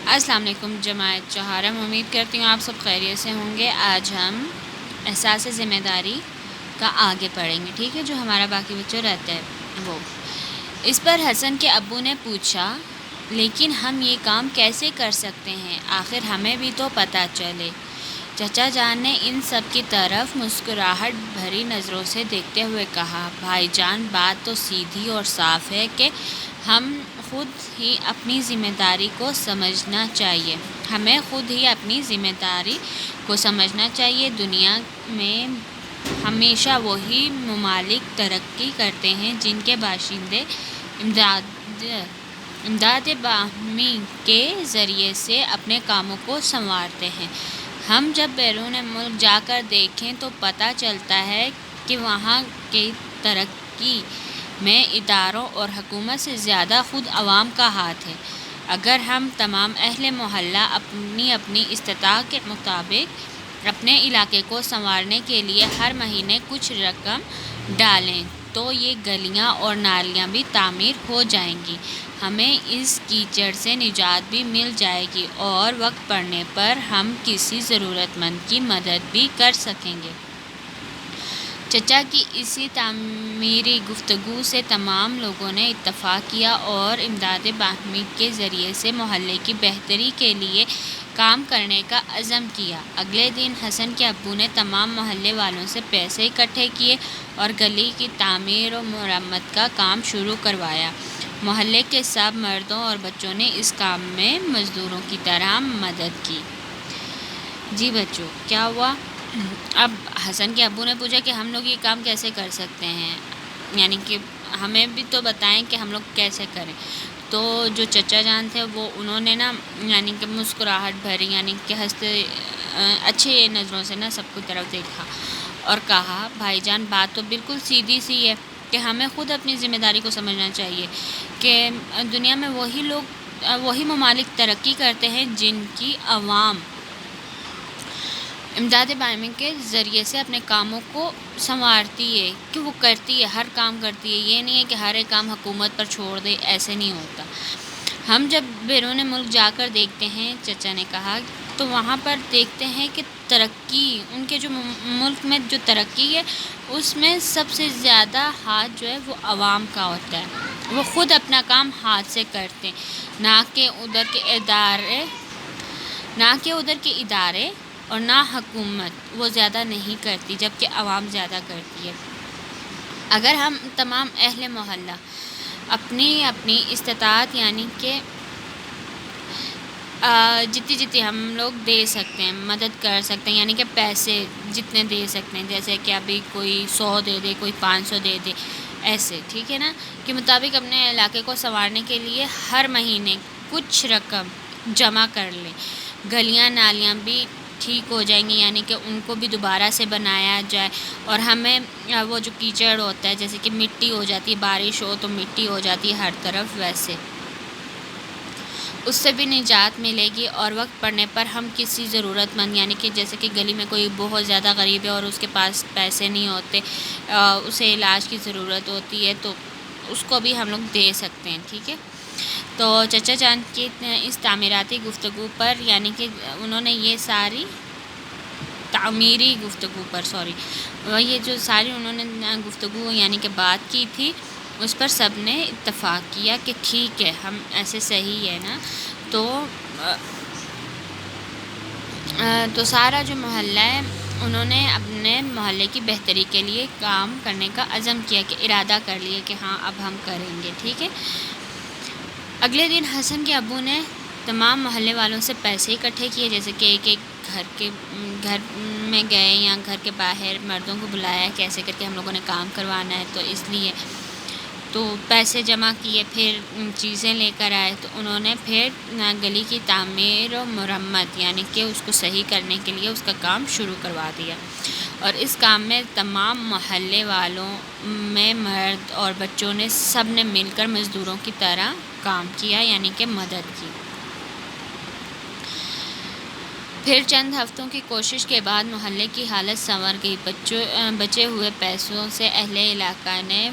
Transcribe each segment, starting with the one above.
السلام علیکم جماعت چہارم، امید کرتی ہوں آپ سب خیریت سے ہوں گے۔ آج ہم احساس ذمہ داری کا آگے پڑھیں گے، ٹھیک ہے، جو ہمارا باقی بچوں رہتا ہے وہ۔ اس پر حسن کے ابو نے پوچھا، لیکن ہم یہ کام کیسے کر سکتے ہیں؟ آخر ہمیں بھی تو پتہ چلے۔ چچا جان نے ان سب کی طرف مسکراہٹ بھری نظروں سے دیکھتے ہوئے کہا، بھائی جان، بات تو سیدھی اور صاف ہے کہ ہم خود ہی اپنی ذمہ داری کو سمجھنا چاہیے۔ ہمیں خود ہی اپنی ذمہ داری کو سمجھنا چاہیے۔ دنیا میں ہمیشہ وہی ممالک ترقی کرتے ہیں جن کے باشندے امداد باہمی کے ذریعے سے اپنے کاموں کو سنوارتے ہیں۔ ہم جب بیرون ملک جا کر دیکھیں تو پتہ چلتا ہے کہ وہاں کی ترقی میں اداروں اور حکومت سے زیادہ خود عوام کا ہاتھ ہے۔ اگر ہم تمام اہل محلہ اپنی اپنی استطاعت کے مطابق اپنے علاقے کو سنوارنے کے لیے ہر مہینے کچھ رقم ڈالیں تو یہ گلیاں اور نالیاں بھی تعمیر ہو جائیں گی، ہمیں اس کیچڑ سے نجات بھی مل جائے گی اور وقت پڑنے پر ہم کسی ضرورت مند کی مدد بھی کر سکیں گے۔ چچا کی اسی تعمیری گفتگو سے تمام لوگوں نے اتفاق کیا اور امداد باہمی کے ذریعے سے محلے کی بہتری کے لیے کام کرنے کا عزم کیا۔ اگلے دن حسن کے ابو نے تمام محلے والوں سے پیسے اکٹھے کیے اور گلی کی تعمیر و مرمت کا کام شروع کروایا۔ محلے کے سب مردوں اور بچوں نے اس کام میں مزدوروں کی طرح مدد کی۔ جی بچوں، کیا ہوا؟ اب حسن کے ابو نے پوچھا کہ ہم لوگ یہ کام کیسے کر سکتے ہیں، یعنی کہ ہمیں بھی تو بتائیں کہ ہم لوگ کیسے کریں۔ تو جو چچا جان تھے وہ انہوں نے یعنی کہ مسکراہٹ بھری، یعنی کہ ہنستے اچھے نظروں سے سب کی طرف دیکھا اور کہا، بھائی جان، بات تو بالکل سیدھی سی ہے کہ ہمیں خود اپنی ذمہ داری کو سمجھنا چاہیے کہ دنیا میں وہی ممالک ترقی کرتے ہیں جن کی عوام امداد باہمی کے ذریعے سے اپنے کاموں کو سنوارتی ہے، کہ وہ کرتی ہے، ہر کام کرتی ہے۔ یہ نہیں ہے کہ ہر ایک کام حکومت پر چھوڑ دے، ایسے نہیں ہوتا۔ ہم جب بیرون ملک جا کر دیکھتے ہیں، چچا نے کہا، تو وہاں پر دیکھتے ہیں کہ ترقی، ان کے جو ملک میں جو ترقی ہے اس میں سب سے زیادہ ہاتھ جو ہے وہ عوام کا ہوتا ہے۔ وہ خود اپنا کام ہاتھ سے کرتے ہیں، نہ کہ ادھر کے ادارے اور نہ حکومت وہ زیادہ نہیں کرتی، جبکہ عوام زیادہ کرتی ہے۔ اگر ہم تمام اہل محلہ اپنی استطاعت، یعنی کہ جتنی ہم لوگ دے سکتے ہیں، مدد کر سکتے ہیں، یعنی کہ پیسے جتنے دے سکتے ہیں، جیسے کہ ابھی کوئی 100 دے دے، کوئی 500 دے دے، ایسے، ٹھیک ہے نا، کے مطابق اپنے علاقے کو سنوارنے کے لیے ہر مہینے کچھ رقم جمع کر لیں، گلیاں نالیاں بھی ٹھیک ہو جائیں گی، یعنی کہ ان کو بھی دوبارہ سے بنایا جائے، اور ہمیں وہ جو کیچڑ ہوتا ہے، جیسے کہ مٹی ہو جاتی ہے، بارش ہو تو مٹی ہو جاتی ہے ہر طرف، ویسے اس سے بھی نجات ملے گی، اور وقت پڑنے پر ہم کسی ضرورت مند، یعنی کہ جیسے کہ گلی میں کوئی بہت زیادہ غریب ہے اور اس کے پاس پیسے نہیں ہوتے، اسے علاج کی ضرورت ہوتی ہے، تو اس کو بھی ہم لوگ دے سکتے ہیں، ٹھیک ہے۔ تو چچا جان کی اس تعمیراتی گفتگو پر، یعنی کہ انہوں نے یہ ساری تعمیری گفتگو پر یہ جو ساری انہوں نے گفتگو یعنی کہ بات کی تھی، اس پر سب نے اتفاق کیا کہ ٹھیک ہے، ہم ایسے صحیح ہے نا۔ تو سارا جو محلہ ہے، انہوں نے اپنے محلے کی بہتری کے لیے کام کرنے کا عزم کیا، کہ ارادہ کر لیا کہ ہاں اب ہم کریں گے، ٹھیک ہے۔ اگلے دن حسن کے ابو نے تمام محلے والوں سے پیسے اکٹھے کیے، جیسے کہ ایک گھر میں گئے یا گھر کے باہر مردوں کو بلایا، کیسے کر کے ہم لوگوں نے کام کروانا ہے، تو اس لیے تو پیسے جمع کیے، پھر چیزیں لے کر آئے، تو انہوں نے پھر گلی کی تعمیر و مرمت، یعنی کہ اس کو صحیح کرنے کے لیے اس کا کام شروع کروا دیا، اور اس کام میں تمام محلے والوں میں مرد اور بچوں نے سب نے مل کر مزدوروں کی طرح کام کیا، یعنی کہ مدد کی۔ پھر چند ہفتوں کی کوشش کے بعد محلے کی حالت سنور گئی۔ بچے ہوئے پیسوں سے اہل علاقہ نے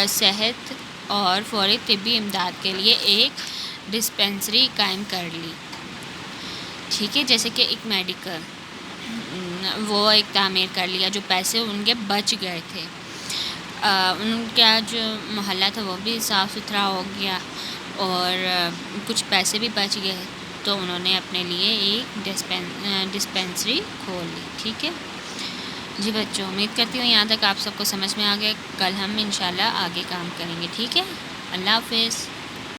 صحت اور فوری طبی امداد کے لیے ایک ڈسپینسری قائم کر لی، ٹھیک ہے، جیسے کہ ایک میڈیکل وہ ایک تعمیر کر لیا، جو پیسے ان کے بچ گئے تھے، ان کا جو محلہ تھا وہ بھی صاف ستھرا ہو گیا اور کچھ پیسے بھی بچ گئے، تو انہوں نے اپنے لیے ایک ڈسپینسری کھول لی، ٹھیک ہے جی بچوں، امید کرتی ہوں یہاں تک آپ سب کو سمجھ میں آ گیا۔ کل ہم انشاءاللہ آگے کام کریں گے، ٹھیک ہے، اللہ حافظ۔